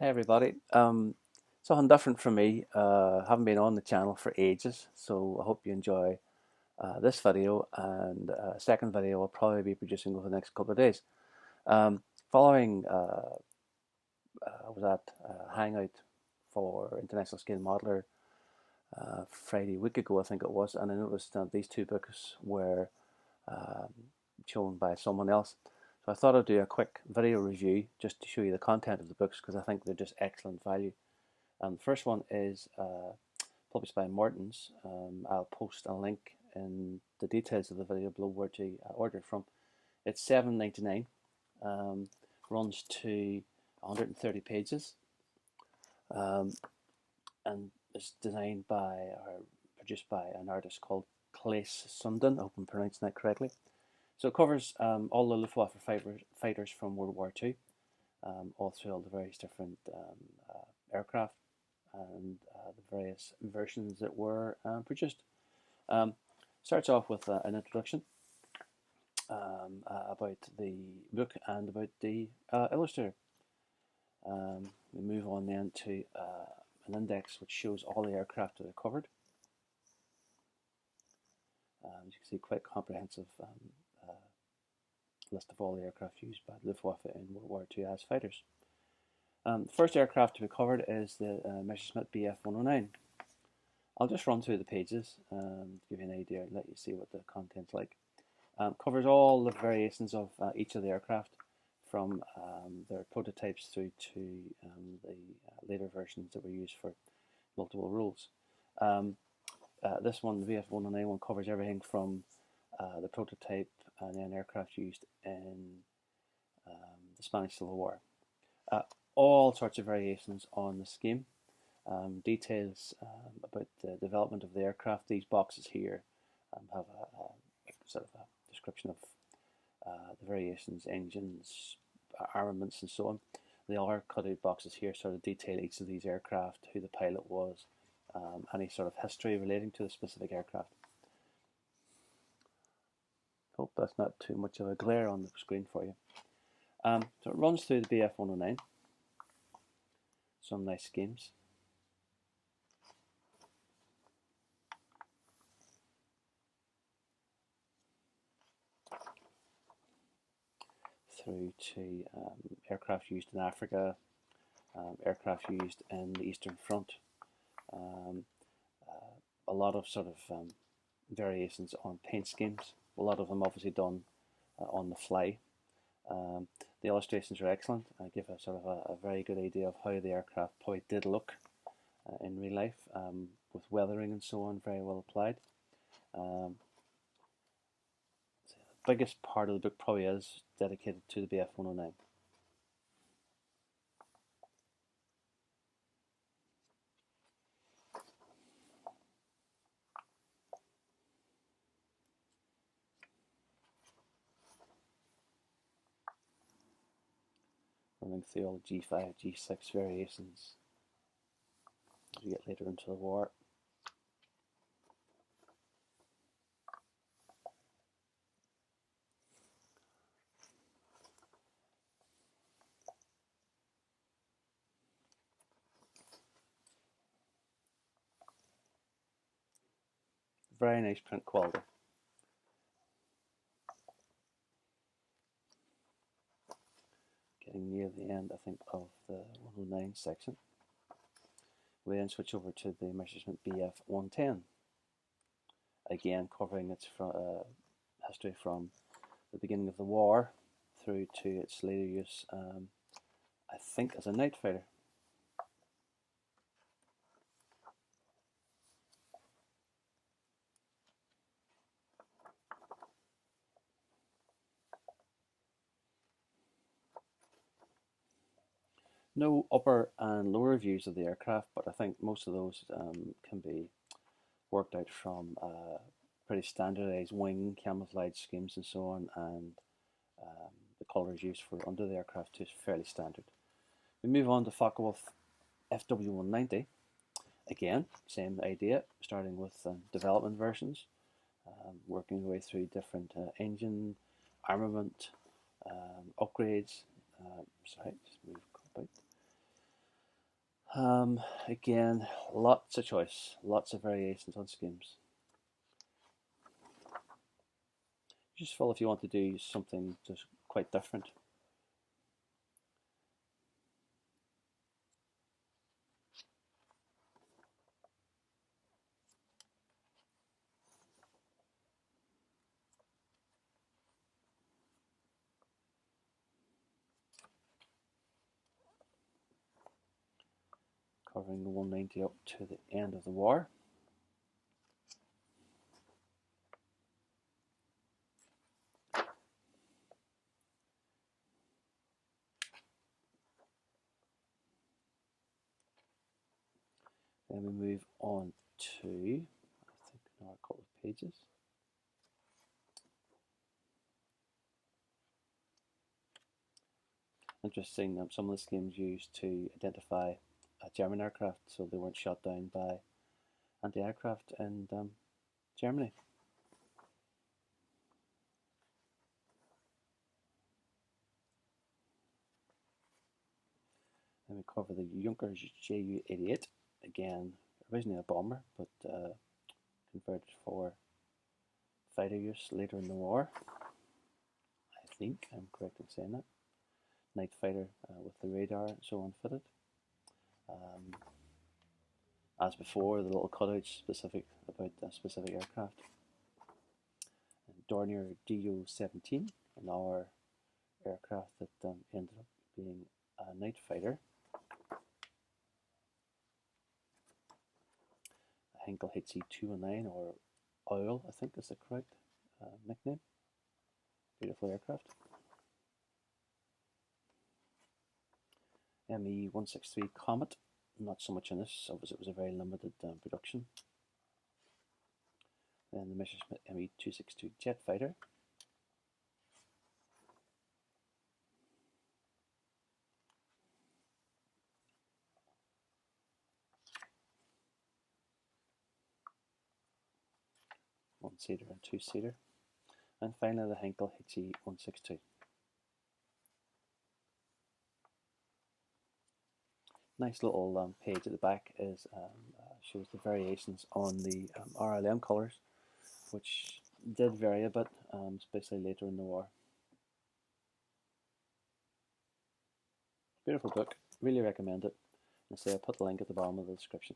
Hi everybody. Something different from me. Haven't been on the channel for ages, so I hope you enjoy this video. And a second video I'll probably be producing over the next couple of days. Following, I was at Hangout for International Scale Modeler Friday week ago, I think it was, and I noticed that these two books were um, shown by someone else. So I thought I'd do a quick video review just to show you the content of the books because I think they're just excellent value. The first one is published by Morton's. I'll post a link in the details of the video below where to order it from. It's $7.99. Runs to 130 pages, um, and is designed by or produced by an artist called Claes Sundin. I hope I'm pronouncing that correctly. So it covers all the Luftwaffe fighters from World War II, all through all the various different aircraft and the various versions that were produced. Um, Starts off with an introduction about the book and about the illustrator. We move on then to an index which shows all the aircraft that are covered. As you can see, quite comprehensive list of all the aircraft used by the Luftwaffe in World War II as fighters. The first aircraft to be covered is the Messerschmitt Bf 109. I'll just run through the pages to give you an idea and let you see what the content's like. Covers all the variations of each of the aircraft from their prototypes through to the later versions that were used for multiple roles. This one, the VF109 one, covers everything from the prototype and then aircraft used in the Spanish Civil War. All sorts of variations on the scheme. Details about the development of the aircraft. These boxes here have a sort of a description of the variations, engines, armaments, and so on. The other cutout boxes here sort of detail each of these aircraft, who the pilot was, any sort of history relating to the specific aircraft. Hope that's not too much of a glare on the screen for you. So it runs through the BF 109. Some nice schemes. Through to aircraft used in Africa, aircraft used in the Eastern Front. A lot of sort of variations on paint schemes. A lot of them obviously done on the fly. The illustrations are excellent. I give a sort of a very good idea of how the aircraft probably did look in real life, with weathering and so on, very well applied. The biggest part of the book probably is dedicated to the BF 109. Running through all the G5, G6 variations as we get later into the war. Very nice print quality. Getting near the end, I think, of the 109 section. We then switch over to the Messerschmitt Bf 110. Again, covering its history from the beginning of the war through to its later use, I think, as a night fighter. No upper and lower views of the aircraft, but I think most of those can be worked out from pretty standardized wing camouflage schemes and so on, and the colors used for under the aircraft is fairly standard. We move on to Focke-Wulf FW190. Again, same idea, starting with development versions, working our way through different engine, armament, upgrades. Sorry, just move about. Again, lots of choice, lots of variations on schemes. Useful if you want to do something just quite different. Covering the 190 up to the end of the war. Then we move on to, I think, another couple of pages. Interesting that some of the schemes used to identify German aircraft so they weren't shot down by anti-aircraft in Germany. Then we cover the Junkers Ju-88, again originally a bomber but converted for fighter use later in the war. I think I'm correct in saying that. Night fighter with the radar and so on fitted. As before, the little cutouts specific about specific aircraft. And Dornier DO-17, another aircraft that ended up being a night fighter. A Henkel HC-219, or Oil, I think is the correct nickname. Beautiful aircraft. ME-163 Comet, not so much in this, as it was a very limited production. Then the Messerschmitt ME-262 jet fighter. One-seater and two-seater. And finally the Henkel HE-162. Nice little page at the back is shows the variations on the RLM colours, which did vary a bit, especially later in the war. Beautiful book, really recommend it. And say I'll put the link at the bottom of the description.